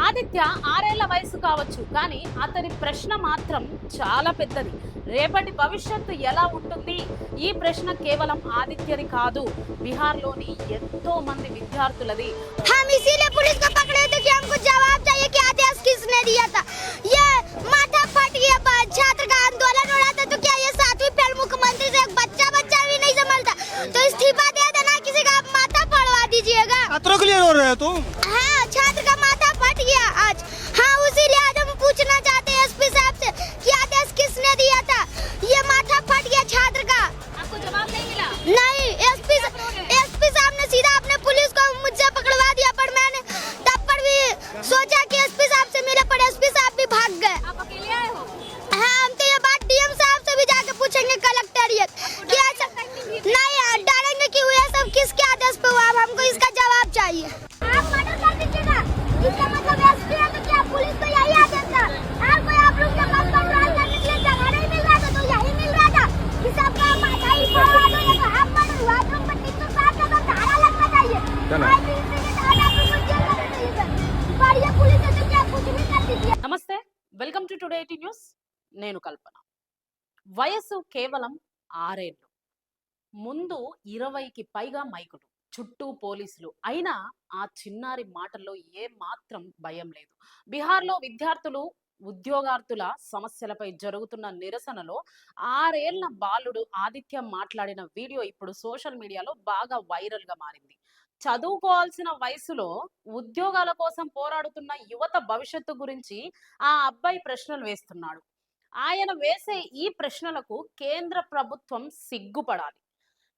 ఆదిత్య 6 ఏళ్ల వయసు కావచ్చు, కానీ అతని ప్రశ్న మాత్రం చాలా పెద్దది. రేపటి భవిష్యత్తు ఎలా ఉంటుంది? ఈ ప్రశ్న కేవలం ఆదిత్యది కాదు, బిహార్లోని ఎంతో మంది విద్యార్థులది. हम इसीलिए पुलिस को पकड़े थे कि हमको जवाब चाहिए कि आदेश किसने दिया था। ये माथा फट गया, छात्र का आंदोलन हो रहा था, तो क्या ये 7वीं फेल मुख्यमंत्री से एक बच्चा भी नहीं संभलता? तो इस्तीफा दे देना, किसी का आप माथा पड़वा दीजिएगा। छात्रों के लिए रो रहे हो तुम? हाँ, छात्र का माथा फट गया आज। हाँ, उसीलिए आज हम पूछना चाहते हैं एसपी साहब से कि आदेश किसने दिया था। ये माथा फट गया छात्र का। आपको जवाब नहीं मिला? नहीं, एसपी साहब ने सीधा अपने पुलिस को मुझसे पकड़वा दिया, पर मैंने तब पर भी सोचा कि एसपी साहब से मिले, पर एसपी साहब भी भाग गए। आप अकेले आए हो? हाँ, हम तो ये बात डीएम साहब से भी जाके पूछेंगे कलेक्टेरिएट कि ऐसा नहीं डरेंगे कि ये सब किसके आदेश पे हुआ। अब हमको इसका जवाब चाहिए। आप मर्डर कर दीजिएगा, इसका मतलब एसपी है तो क्या पुलिस को यही आदेश था? और कोई आप लोग के पास कंट्रोल करने के लिए जगह नहीं मिल रहा था, तो यही मिल रहा था कि सबका माथा ही फोड़वा दो, या तो हम मर्डर हुआ तो 25/7 का धारा लगना चाहिए। IPC के तहत आप लोग को जेल लगना चाहिए सर। पर ये पुलिस है तो क्या कुछ भी कर दीजिए। నమస్తే, వెల్కమ్ టు టుడే 18 న్యూస్. నేను కల్పన. వయస్సు కేవలం 6 ఏళ్లు. ముందు 20కి పైగా మైకులు, చుట్టూ పోలీసులు. అయినా ఆ చిన్నారి మాటల్లో ఏ మాత్రం భయం లేదు. బీహార్లో విద్యార్థులు, ఉద్యోగార్థుల సమస్యలపై జరుగుతున్న నిరసనలో 6 ఏళ్ల బాలుడు ఆదిత్య మాట్లాడిన వీడియో ఇప్పుడు సోషల్ మీడియాలో బాగా వైరల్ గా మారింది. చదువుకోవాల్సిన వయసులో ఉద్యోగాల కోసం పోరాడుతున్న యువత భవిష్యత్తు గురించి ఆ అబ్బాయి ప్రశ్నలు వేస్తున్నాడు. ఆయన వేసే ఈ ప్రశ్నలకు కేంద్ర ప్రభుత్వం సిగ్గుపడాలి.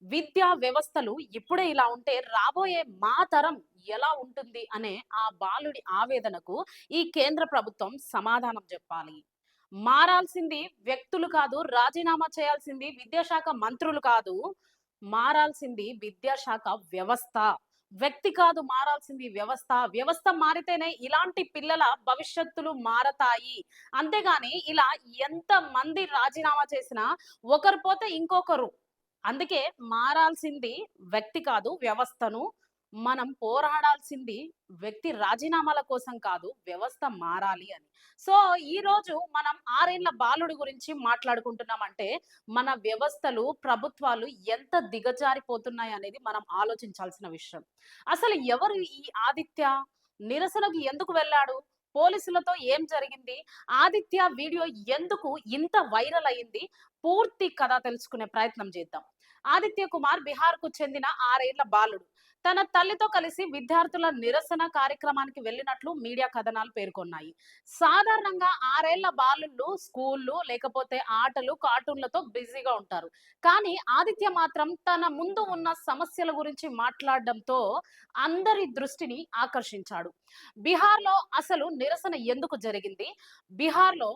విద్యా వ్యవస్థలు ఇప్పుడే ఇలా ఉంటే రాబోయే మా తరం ఎలా ఉంటుంది అనే ఆ బాలుడి ఆవేదనకు ఈ కేంద్ర ప్రభుత్వం సమాధానం చెప్పాలి. మారాల్సింది వ్యక్తులు కాదు, రాజీనామా చేయాల్సింది విద్యాశాఖ మంత్రులు కాదు, మారాల్సింది విద్యాశాఖ వ్యవస్థ. వ్యక్తి కాదు మారాల్సింది వ్యవస్థ. వ్యవస్థ మారితేనే ఇలాంటి పిల్లల భవిష్యత్తులు మారతాయి. అంతేగాని ఇలా ఎంత మంది రాజీనామా చేసినా ఒకరు పోతే ఇంకొకరు. అందుకే మారాల్సింది వ్యక్తి కాదు, వ్యవస్థను. మనం పోరాడాల్సింది వ్యక్తి రాజీనామాల కోసం కాదు, వ్యవస్థ మారాలి అని. సో ఈ రోజు మనం 6 ఏళ్ల బాలుడి గురించి మాట్లాడుకుంటున్నామంటే మన వ్యవస్థలు, ప్రభుత్వాలు ఎంత దిగజారిపోతున్నాయి అనేది మనం ఆలోచించాల్సిన విషయం. అసలు ఎవరు ఈ ఆదిత్య? నిరసనకు ఎందుకు వెళ్ళాడు? పోలీసులతో ఏం జరిగింది? ఆదిత్య వీడియో ఎందుకు ఇంత వైరల్ అయింది? పూర్తి కథ తెలుసుకునే ప్రయత్నం చేద్దాం. ఆదిత్య కుమార్ బిహార్ కు చెందిన 6 ఏళ్ల బాలుడు. తన తల్లితో కలిసి విద్యార్థుల నిరసన కార్యక్రమానికి వెళ్ళినట్లు మీడియా కథనాలు పేర్కొన్నాయి. సాధారణంగా 6 ఏళ్ల బాలుళ్ళు స్కూళ్ళు లేకపోతే ఆటలు, కార్టూన్లతో బిజీగా ఉంటారు. కానీ ఆదిత్య మాత్రం తన ముందు ఉన్న సమస్యల గురించి మాట్లాడడంతో అందరి దృష్టిని ఆకర్షించాడు. బీహార్లో అసలు నిరసన ఎందుకు జరిగింది? బీహార్లో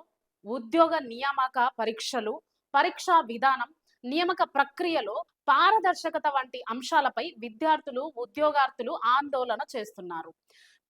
ఉద్యోగ నియామక పరీక్షలు, పరీక్షా విధానం, నియామక ప్రక్రియలో పారదర్శకత వంటి అంశాలపై విద్యార్థులు, ఉద్యోగార్థులు ఆందోళన చేస్తున్నారు.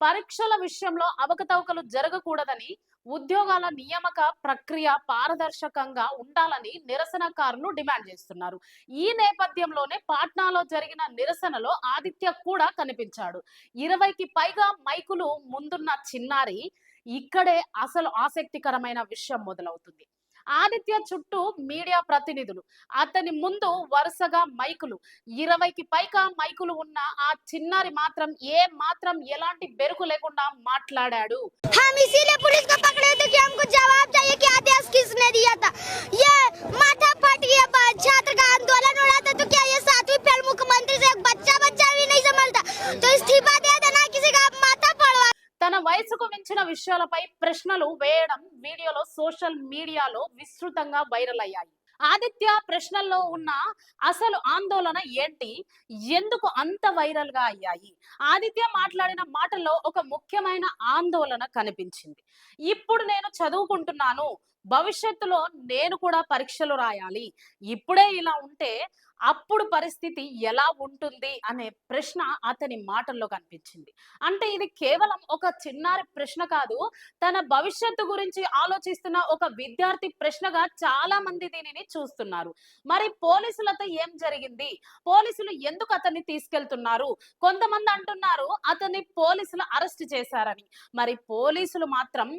పరీక్షల విషయంలో అవకతవకలు జరగకూడదని, ఉద్యోగాల నియామక ప్రక్రియ పారదర్శకంగా ఉండాలని నిరసనకారులు డిమాండ్ చేస్తున్నారు. ఈ నేపథ్యంలోనే పాట్నాలో జరిగిన నిరసనలో ఆదిత్య కూడా కనిపించాడు. 20కి పైగా మైకులు ముందున్న చిన్నారి. ఇక్కడే అసలు ఆసక్తికరమైన విషయం మొదలవుతుంది. ఆదిత్య చుట్టూ మీడియా ప్రతినిధులు, అతని ముందు వరుసగా మైకులు. 20కి పైగా మైకులు ఉన్న ఆ చిన్నారి మాత్రం ఎలాంటి బెరుకు లేకుండా మాట్లాడాడు. हम इसीलिए पुलिस को पकड़े थे कि हमको जवाब चाहिए कि आदेश किसने दिया था। ये माथा फट गया, छात्र का आंदोलन हो रहा था, तो क्या ये 7वीं फेल मुख्यमंत्री से एक बच्चा भी नहीं संभलता? तो इस्तीफा दे देना, किसी का आप माथा पड़वा। తన వయసుకు మించిన విషయాలపై ప్రశ్నలు వేయడం వీడియోలో సోషల్ మీడియాలో విస్తృతంగా వైరల్ అయ్యాయి. ఆదిత్య ప్రశ్నల్లో ఉన్న అసలు ఆందోళన ఏంటి? ఎందుకు అంత వైరల్ గా అయ్యాయి? ఆదిత్య మాట్లాడిన మాటల్లో ఒక ముఖ్యమైన ఆందోళన కనిపించింది. ఇప్పుడు నేను చదువుకుంటున్నాను, భవిష్యత్తులో నేను కూడా పరీక్షలు రాయాలి. ఇప్పుడే ఇలా ఉంటే అప్పుడు పరిస్థితి ఎలా ఉంటుంది అనే ప్రశ్న అతని మాటల్లో కనిపించింది. అంటే ఇది కేవలం ఒక చిన్నారి ప్రశ్న కాదు. తన భవిష్యత్తు గురించి ఆలోచిస్తున్న ఒక విద్యార్థి ప్రశ్నగా చాలా మంది దీనిని చూస్తున్నారు. మరి పోలీసులతో ఏం జరిగింది? పోలీసులు ఎందుకు అతన్ని తీసుకెళ్తున్నారు? కొంతమంది అంటున్నారు అతన్ని పోలీసులు అరెస్ట్ చేశారని. మరి పోలీసులు మాత్రం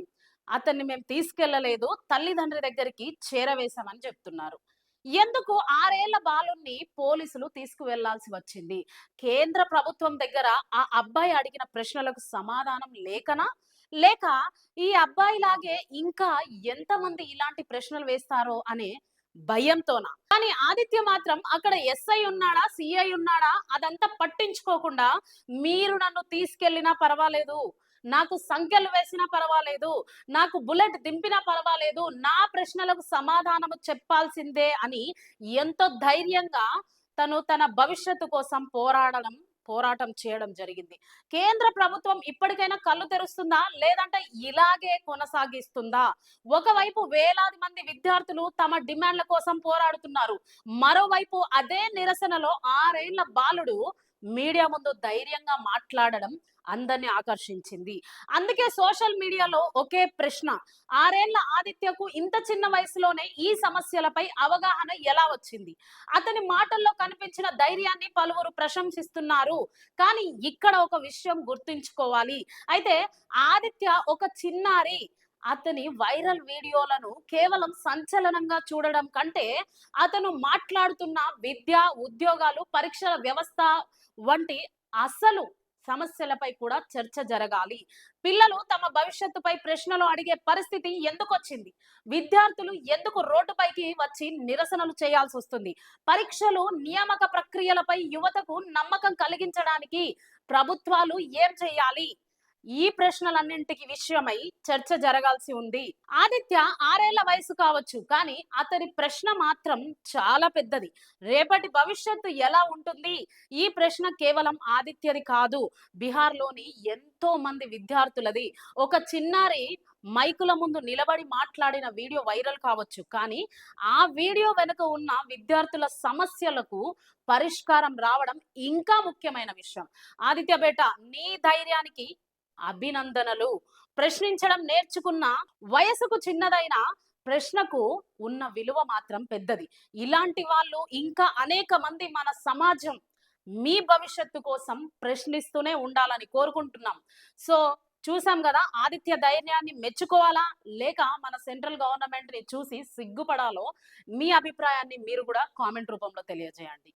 అతన్ని మేము తీసుకెళ్లలేదు, తల్లిదండ్రి దగ్గరికి చేరవేశామని చెప్తున్నారు. ఎందుకు 6 ఏళ్ల బాలుడిని పోలీసులు తీసుకువెళ్లాల్సి వచ్చింది? కేంద్ర ప్రభుత్వం దగ్గర ఆ అబ్బాయి అడిగిన ప్రశ్నలకు సమాధానం లేకనా? లేక ఈ అబ్బాయిలాగే ఇంకా ఎంతమంది ఇలాంటి ప్రశ్నలు వేస్తారో అనే భయంతోనా? కానీ ఆదిత్య మాత్రం అక్కడ ఎస్ఐ ఉన్నాడా, సిఐ ఉన్నాడా అదంతా పట్టించుకోకుండా మీరు నన్ను తీసుకెళ్లినా పర్వాలేదు, నాకు సంఖ్యలు వేసినా పర్వాలేదు, నాకు బుల్లెట్ దింపినా పర్వాలేదు, నా ప్రశ్నలకు సమాధానము చెప్పాల్సిందే అని ఎంతో ధైర్యంగా తను తన భవిష్యత్తు కోసం పోరాటం చేయడం జరిగింది. కేంద్ర ప్రభుత్వం ఇప్పటికైనా కళ్ళు తెరుస్తుందా, లేదంటే ఇలాగే కొనసాగిస్తుందా? ఒకవైపు వేలాది మంది విద్యార్థులు తమ డిమాండ్ల కోసం పోరాడుతున్నారు. మరోవైపు అదే నిరసనలో 6 ఏళ్ల బాలుడు మీడియా ముందు ధైర్యంగా మాట్లాడడం అందరిని ఆకర్షించింది. అందుకే సోషల్ మీడియాలో ఒకే ప్రశ్న: 6 ఏళ్ల ఆదిత్యకు ఇంత చిన్న వయసులోనే ఈ సమస్యలపై అవగాహన ఎలా వచ్చింది? అతని మాటల్లో కనిపించిన ధైర్యాన్ని పలువురు ప్రశంసిస్తున్నారు. కానీ ఇక్కడ ఒక విషయం గుర్తుంచుకోవాలి. అయితే ఆదిత్య ఒక చిన్నారి. అతని వైరల్ వీడియోలను కేవలం సంచలనంగా చూడడం కంటే అతను మాట్లాడుతున్న విద్య, ఉద్యోగాలు, పరీక్షల వ్యవస్థ వంటి అసలు సమస్యలపై కూడా చర్చ జరగాలి. పిల్లలు తమ భవిష్యత్తుపై ప్రశ్నలు అడిగే పరిస్థితి ఎందుకు వచ్చింది? విద్యార్థులు ఎందుకు రోడ్డుపైకి వచ్చి నిరసనలు చేయాల్సి వస్తుంది? పరీక్షలు, నియామక ప్రక్రియలపై యువతకు నమ్మకం కలిగించడానికి ప్రభుత్వాలు ఏం చేయాలి? ఈ ప్రశ్నలన్నింటికి విషయమై చర్చ జరగాల్సి ఉంది. ఆదిత్య 6 ఏళ్ల వయసు కావచ్చు, కానీ అతని ప్రశ్న మాత్రం చాలా పెద్దది. రేపటి భవిష్యత్తు ఎలా ఉంటుంది? ఈ ప్రశ్న కేవలం ఆదిత్యది కాదు, బీహార్లోని ఎంతో మంది విద్యార్థులది. ఒక చిన్నారి మైకుల ముందు నిలబడి మాట్లాడిన వీడియో వైరల్ కావచ్చు, కానీ ఆ వీడియో వెనుక ఉన్న విద్యార్థుల సమస్యలకు పరిష్కారం రావడం ఇంకా ముఖ్యమైన విషయం. ఆదిత్య బేట, నీ ధైర్యానికి అభినందనలు. ప్రశ్నించడం నేర్చుకున్న వయసుకు చిన్నదైన ప్రశ్నకు ఉన్న విలువ మాత్రం పెద్దది. ఇలాంటి వాళ్ళు ఇంకా అనేక మంది మన సమాజం మీ భవిష్యత్తు కోసం ప్రశ్నిస్తూనే ఉండాలని కోరుకుంటున్నాం. సో చూసాం కదా, ఆదిత్య ధైర్యాన్ని మెచ్చుకోవాలా, లేక మన సెంట్రల్ గవర్నమెంట్ ని చూసి సిగ్గుపడాలో? మీ అభిప్రాయాన్ని మీరు కూడా కామెంట్ రూపంలో తెలియజేయండి.